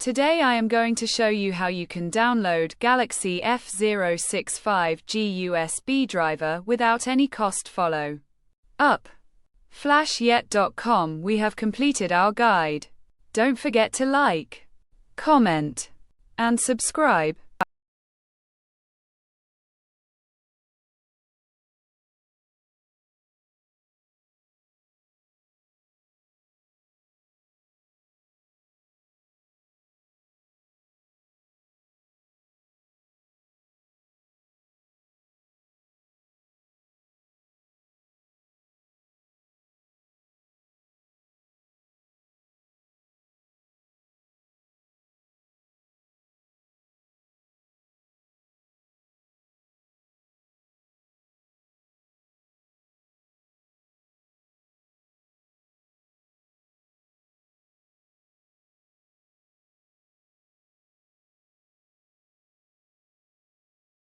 Today I am going to show you how you can download Galaxy F06 5G USB driver without any cost. Follow up. Flashyet.com. We have completed our guide. Don't forget to like, comment, and subscribe.